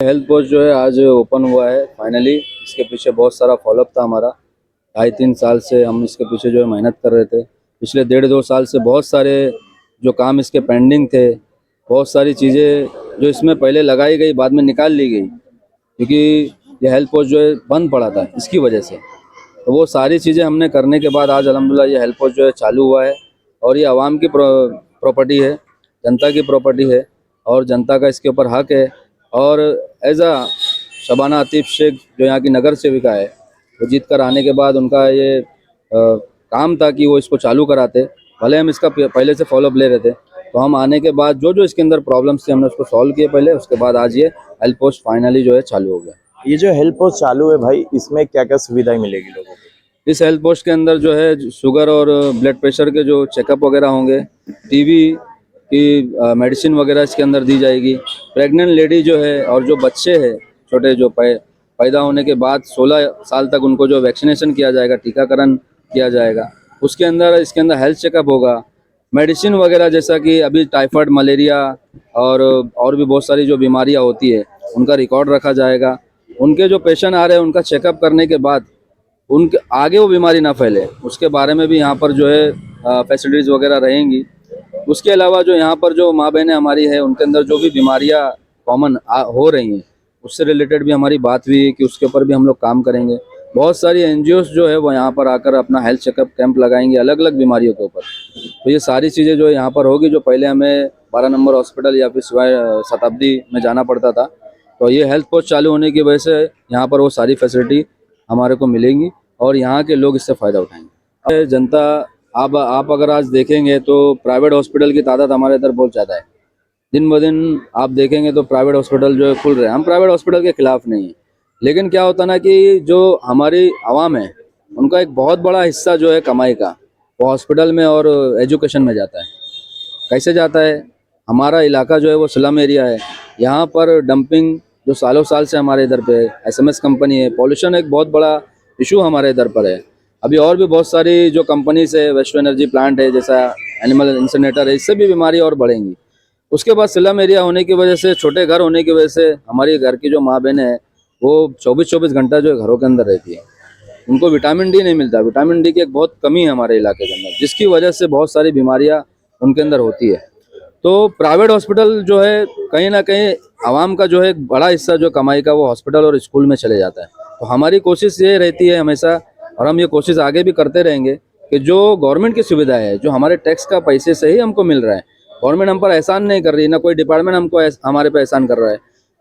Health post जो है आज ओपन हुआ है फाइनली। इसके पीछे बहुत सारा फॉलोअप था हमारा। 2.5-3 साल से हम इसके पीछे जो है मेहनत कर रहे थे। पिछले 1.5-2 साल से बहुत सारे जो काम इसके पेंडिंग थे, बहुत सारी चीज़ें जो इसमें पहले लगाई गई बाद में निकाल ली गई, क्योंकि ये हेल्थ पोस्ट जो है बंद पड़ा था इसकी वजह से। तो वो सारी चीज़ें हमने करने के बाद आज अल्हम्दुलिल्लाह ये हेल्थ पोस्ट जो है चालू हुआ है। और ये आवाम की प्रॉपर्टी है, जनता की प्रॉपर्टी है और जनता का इसके ऊपर हक है। और एज आ शबाना आतिफ शेख जो यहाँ की नगर सेविका है, वो जीत कर आने के बाद उनका ये काम था कि वो इसको चालू कराते। भले हम इसका पहले से फॉलोअप ले रहे थे, तो हम आने के बाद जो जो इसके अंदर प्रॉब्लम्स थे हमने उसको सॉल्व किए पहले, उसके बाद आज ये हेल्थ पोस्ट फाइनली जो है चालू हो गया। ये जो हेल्थ पोस्ट चालू है भाई, इसमें क्या क्या सुविधाएं मिलेगी लोगों को? इस हेल्थ पोस्ट के अंदर जो है शुगर और ब्लड प्रेशर के जो चेकअप वगैरह होंगे, टीबी की मेडिसिन वगैरह इसके अंदर दी जाएगी। प्रेग्नेंट लेडी जो है और जो बच्चे हैं छोटे, जो पैदा होने के बाद 16 साल तक उनको जो वैक्सीनेशन किया जाएगा, टीकाकरण किया जाएगा, उसके अंदर इसके अंदर हेल्थ चेकअप होगा। मेडिसिन वगैरह जैसा कि अभी टाइफाइड, मलेरिया और भी बहुत सारी जो बीमारियां होती है उनका रिकॉर्ड रखा जाएगा। उनके जो पेशेंट आ रहे हैं उनका चेकअप करने के बाद उनके आगे वो बीमारी ना फैले, उसके बारे में भी यहाँ पर जो है फैसिलिटीज़ वगैरह रहेंगी। उसके अलावा जो यहाँ पर जो माँ बहनें हमारी है उनके अंदर जो भी बीमारियाँ कॉमन हो रही हैं, उससे रिलेटेड भी हमारी बात हुई है कि उसके ऊपर भी हम लोग काम करेंगे। बहुत सारी एनजीओस जो है वो यहाँ पर आकर अपना हेल्थ चेकअप कैंप लगाएंगे अलग अलग बीमारियों के ऊपर। तो ये सारी चीज़ें जो यहाँ पर होगी, जो पहले हमें 12 नंबर हॉस्पिटल या फिर सिवाय शताब्दी में जाना पड़ता था, तो ये हेल्थ पोस्ट चालू होने की वजह से यहाँ पर वो सारी फैसिलिटी हमारे को मिलेंगी और यहाँ के लोग इससे फ़ायदा उठाएंगे। जनता, आप अगर आज देखेंगे तो प्राइवेट हॉस्पिटल की तादाद हमारे इधर बहुत ज़्यादा है। दिन ब दिन आप देखेंगे तो प्राइवेट हॉस्पिटल जो है खुल रहे हैं। हम प्राइवेट हॉस्पिटल के खिलाफ नहीं हैं, लेकिन क्या होता ना कि जो हमारी आवाम है उनका एक बहुत बड़ा हिस्सा जो है कमाई का, वो हॉस्पिटल में और एजुकेशन में जाता है। कैसे जाता है? हमारा इलाका जो है वो स्लम एरिया है। यहाँ पर डंपिंग जो सालों साल से हमारे इधर पे एसएमएस कंपनी है, पॉल्यूशन एक बहुत बड़ा इशू हमारे इधर पर है। अभी और भी बहुत सारी जो कंपनीज है, वेस्ट एनर्जी प्लांट है, जैसा एनिमल इंसिनरेटर है, इससे भी बीमारी और बढ़ेंगी। उसके बाद स्लम एरिया होने की वजह से, छोटे घर होने की वजह से हमारी घर की जो माँ बहनें हैं वो 24-24 घंटा जो है घरों के अंदर रहती है। उनको विटामिन डी नहीं मिलता। विटामिन डी की एक बहुत कमी है हमारे इलाके के अंदर, जिसकी वजह से बहुत सारी बीमारियाँ उनके अंदर होती है। तो प्राइवेट हॉस्पिटल जो है कहीं ना कहीं आवाम का जो है एक बड़ा हिस्सा जो कमाई का वो हॉस्पिटल और स्कूल में चले जाता है। तो हमारी कोशिश ये रहती है हमेशा, और हम ये कोशिश आगे भी करते रहेंगे, कि जो गवर्नमेंट की सुविधाएं है, जो हमारे टैक्स का पैसे से ही हमको मिल रहा है, गवर्नमेंट हम पर एहसान नहीं कर रही, ना कोई डिपार्टमेंट हमको हमारे पे एहसान कर रहा है।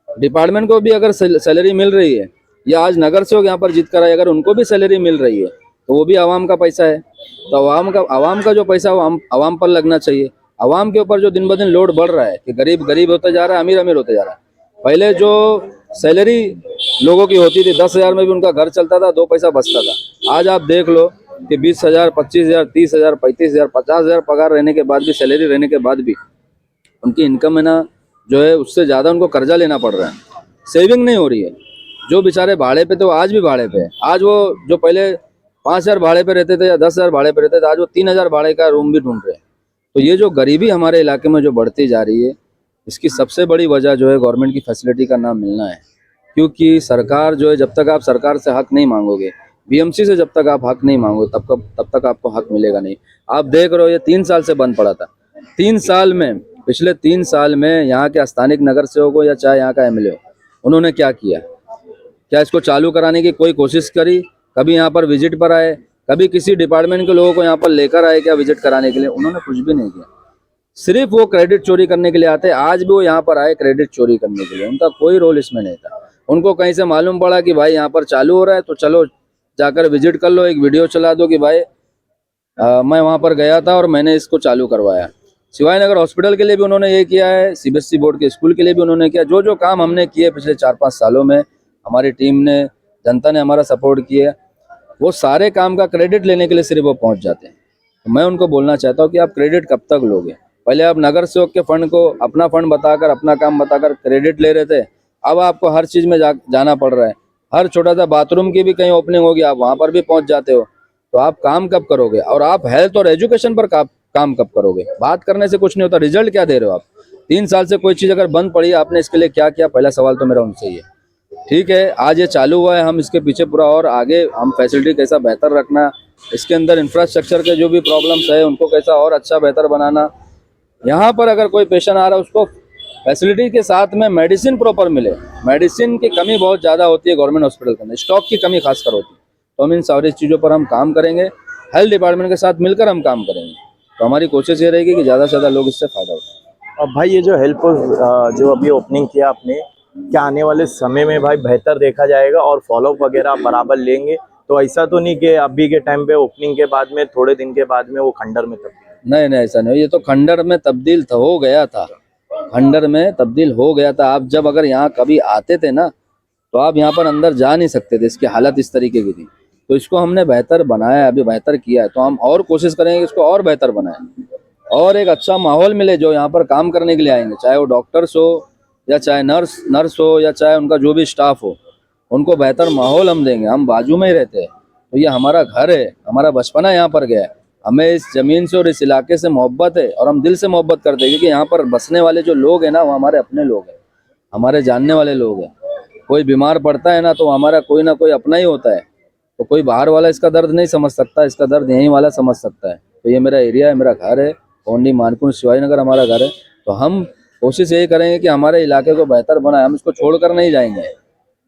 डिपार्टमेंट को भी अगर सैलरी मिल रही है, या आज नगर सेवक यहाँ पर जीत कर आए, अगर उनको भी सैलरी मिल रही है, तो वो भी आवाम का पैसा है। तो आवाम का जो पैसा वो आवाम पर लगना चाहिए। आवाम के ऊपर जो दिन ब दिन लोड बढ़ रहा है कि गरीब गरीब होता जा रहा है, अमीर अमीर होते जा रहा है। पहले जो सैलरी लोगों की होती थी 10,000 में भी उनका घर चलता था, 2 पैसा बचता था। आज आप देख लो कि 20,000, 25,000, 30,000, 35,000, 50,000 पगार रहने के बाद भी, सैलरी रहने के बाद भी उनकी इनकम है ना जो है उससे ज़्यादा उनको कर्जा लेना पड़ रहा है। सेविंग नहीं हो रही है। जो बेचारे भाड़े पे थे वो आज भी भाड़े पे है। आज वो जो पहले 5,000 भाड़े पे रहते थे या 10,000 भाड़े पे रहते थे, आज वो 3,000 भाड़े का रूम भी ढूंढ रहे हैं। तो ये जो गरीबी हमारे इलाके में जो बढ़ती जा रही है, इसकी सबसे बड़ी वजह जो है गवर्नमेंट की फैसिलिटी का ना मिलना है। क्योंकि सरकार जो है, जब तक आप सरकार से हक नहीं मांगोगे, बीएमसी से जब तक आप हक नहीं मांगोगे, तब तक आपको हक मिलेगा नहीं। आप देख रहे हो ये 3 साल से बंद पड़ा था। 3 साल में, पिछले 3 साल में यहाँ के स्थानिक नगर सेवक हो या चाहे यहाँ का एमएलए हो, उन्होंने क्या किया? क्या इसको चालू कराने की कोई कोशिश करी? कभी यहाँ पर विजिट पर आए? कभी किसी डिपार्टमेंट के लोगों को यहाँ पर लेकर आए क्या विजिट कराने के लिए? उन्होंने कुछ भी नहीं किया। सिर्फ वो क्रेडिट चोरी करने के लिए आते। आज भी वो यहाँ पर आए क्रेडिट चोरी करने के लिए, उनका कोई रोल इसमें नहीं था। उनको कहीं से मालूम पड़ा कि भाई यहाँ पर चालू हो रहा है, तो चलो जाकर विजिट कर लो, एक वीडियो चला दो कि भाई मैं वहाँ पर गया था और मैंने इसको चालू करवाया। शिवाजी नगर हॉस्पिटल के लिए भी उन्होंने ये किया है, सीबीएसई बोर्ड के स्कूल के लिए भी उन्होंने किया। जो जो काम हमने किए पिछले 4-5 सालों में, हमारी टीम ने, जनता ने हमारा सपोर्ट किया, वो सारे काम का क्रेडिट लेने के लिए सिर्फ वो पहुंच जाते हैं। तो मैं उनको बोलना चाहता हूँ कि आप क्रेडिट कब तक लोगे? पहले आप नगर सेवक के फंड को अपना फंड बताकर, अपना काम बताकर क्रेडिट ले रहे थे। अब आपको हर चीज़ में जाना पड़ रहा है। हर छोटा सा बाथरूम की भी कहीं ओपनिंग होगी, आप वहाँ पर भी पहुँच जाते हो। तो आप काम कब करोगे? और आप हेल्थ और एजुकेशन पर काम कब करोगे? बात करने से कुछ नहीं होता, रिजल्ट क्या दे रहे हो आप? 3 साल से कोई चीज़ अगर बंद पड़ी, आपने इसके लिए क्या किया, पहला सवाल तो मेरा उनसे ही है। ठीक है, आज ये चालू हुआ है, हम इसके पीछे पूरा और आगे हम फैसिलिटी कैसा बेहतर रखना, इसके अंदर इंफ्रास्ट्रक्चर के जो भी प्रॉब्लम्स है उनको कैसा और अच्छा बेहतर बनाना। यहाँ पर अगर कोई पेशेंट आ रहा है उसको फैसिलिटी के साथ में मेडिसिन प्रॉपर मिले। मेडिसिन की कमी बहुत ज़्यादा होती है गवर्नमेंट हॉस्पिटल के अंदर, स्टॉक की कमी खासकर होती है। तो हम इन सारी चीज़ों पर हम काम करेंगे, हेल्थ डिपार्टमेंट के साथ मिलकर हम काम करेंगे। तो हमारी कोशिश ये रहेगी कि ज़्यादा से ज़्यादा लोग इससे फ़ायदा उठाएं। अब भाई ये जो हेल्प जो अभी ओपनिंग किया आपने, क्या आने वाले समय में भाई बेहतर देखा जाएगा और फॉलोअप वगैरह बराबर लेंगे? तो ऐसा तो नहीं कि अभी के टाइम पे ओपनिंग के बाद में थोड़े दिन के बाद में वो खंडर में तब्दील? नहीं नहीं, ऐसा नहीं, ये तो खंडर में तब्दील हो गया था, खंडर में तब्दील हो गया था। आप जब अगर यहाँ कभी आते थे ना, तो आप यहाँ पर अंदर जा नहीं सकते थे, इसकी हालत इस तरीके की थी। तो इसको हमने बेहतर बनाया, अभी बेहतर किया है। तो हम और कोशिश करेंगे कि इसको और बेहतर बनाएं और एक अच्छा माहौल मिले जो यहाँ पर काम करने के लिए आएंगे, चाहे वो डॉक्टर्स हो या चाहे नर्स हो या चाहे उनका जो भी स्टाफ हो, उनको बेहतर माहौल हम देंगे। हम बाजू में ही रहते हैं, तो ये हमारा घर है, हमारा बचपना यहाँ पर गया है। हमें इस ज़मीन से और इस इलाके से मोहब्बत है और हम दिल से मोहब्बत करते हैं, क्योंकि यहाँ पर बसने वाले जो लोग हैं ना, वो हमारे अपने लोग हैं, हमारे जानने वाले लोग हैं। कोई बीमार पड़ता है ना, तो हमारा कोई ना कोई अपना ही होता है। तो कोई बाहर वाला इसका दर्द नहीं समझ सकता, इसका दर्द यहीं वाला समझ सकता है। तो ये मेरा एरिया है, मेरा घर है, ओनली मानकुंड शिवाजी नगर हमारा घर है। तो हम कोशिश यही करेंगे कि हमारे इलाके को बेहतर बनाए, हम इसको छोड़कर नहीं जाएंगे।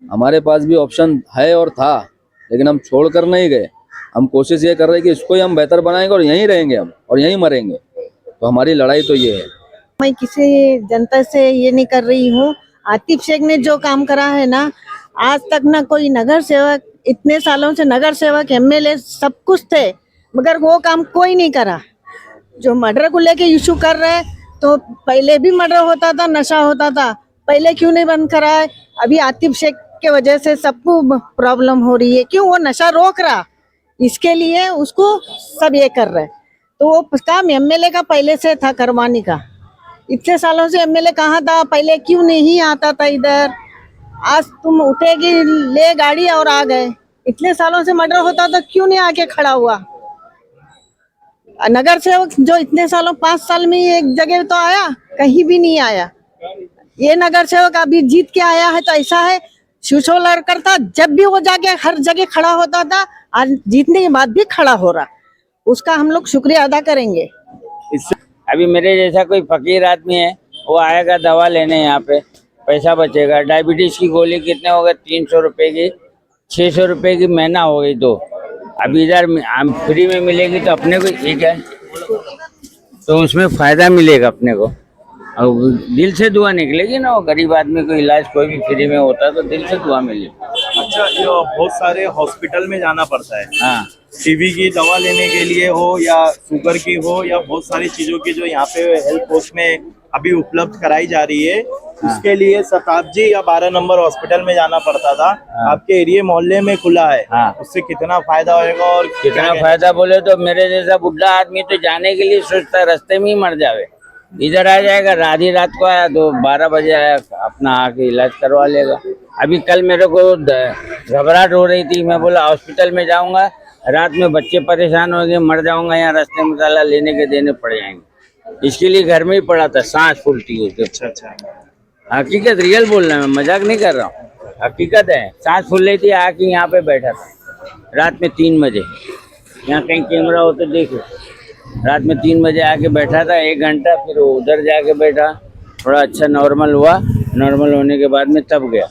हमारे पास भी ऑप्शन है और था, लेकिन हम छोड़कर नहीं गए। हम कोशिश ये कर रहे हैं कि इसको ही हम बेहतर बनाएंगे और यहीं रहेंगे हम और यहीं मरेंगे। तो हमारी लड़ाई तो ये है। मैं किसी जनता से ये नहीं कर रही हूँ। आतिफ शेख ने जो काम करा है ना, आज तक ना कोई नगर सेवक, इतने सालों से नगर सेवक एमएलए सब कुछ थे, मगर वो काम कोई नहीं करा। जो मर्डर को लेके इशू कर रहे हैं, तो पहले भी मर्डर होता था, नशा होता था, पहले क्यों नहीं बंद करा है? अभी आतिफ शेख के वजह से सबको प्रॉब्लम हो रही है। क्यों? वो नशा रोक रहा, इसके लिए उसको सब ये कर रहे हैं। तो वो काम एमएलए का पहले से था करवाने का। इतने सालों से एमएलए कहाँ था? पहले क्यों नहीं आता था इधर? आज तुम उठेगी ले गाड़ी और आ गए। इतने सालों से मर्डर होता था, क्यों नहीं आके खड़ा हुआ? नगर सेवक जो इतने सालों 5 साल में एक जगह तो आया, कहीं भी नहीं आया। ये नगर सेवक अभी जीत के आया है तो ऐसा है, शिवसो लड़कर था, जब भी वो जाके हर जगह खड़ा होता था, आज जीतने के बाद भी खड़ा हो रहा। उसका हम लोग शुक्रिया अदा करेंगे। अभी मेरे जैसा कोई फकीर आदमी है, वो आएगा दवा लेने, यहाँ पे पैसा बचेगा। डायबिटीज की गोली कितने हो गए? 300 रुपए की, 600 रुपए की महीना हो गई। तो अभी इधर फ्री में मिलेगी तो अपने को ठीक है, तो उसमें फायदा मिलेगा अपने को। और दिल से दुआ निकलेगी ना, वो गरीब आदमी को इलाज कोई भी फ्री में होता है तो दिल से दुआ मिलेगी। अच्छा, ये बहुत सारे हॉस्पिटल में जाना पड़ता है, हाँ, टीबी की दवा लेने के लिए हो या शुगर की हो या बहुत सारी चीजों की जो यहाँ पे हेल्थ पोस्ट में अभी उपलब्ध कराई जा रही है, उसके लिए शताब्दी या 12 नंबर हॉस्पिटल में जाना पड़ता था। आपके एरिया मोहल्ले में खुला है, उससे कितना फायदा होएगा और कितना फायदा बोले तो मेरे जैसा बुढ़ा आदमी तो जाने के लिए सोचता रास्ते में ही मर जावे। इधर आ जाएगा, आधी रात को आया तो 12 बजे आया, अपना आके इलाज करवा लेगा। अभी कल मेरे को घबराहट हो रही थी, मैं बोला हॉस्पिटल में जाऊंगा, रात में बच्चे परेशान होंगे, मर जाऊंगा, यहाँ रास्ते में ताला लेने के देने पड़ जाएंगे। इसके लिए घर में ही पड़ा था, सांस फूलती है। अच्छा, हकीकत रियल बोल रहा हूँ, मैं मजाक नहीं कर रहा हूँ, हकीकत है। सांस फूल रही थी, आके यहाँ पे बैठा था रात में 3 बजे। यहाँ कहीं कैमरा हो तो देखो, रात में 3 बजे आके बैठा था 1 घंटा, फिर उधर जाके बैठा, थोड़ा अच्छा नॉर्मल हुआ, नॉर्मल होने के बाद में तब गया।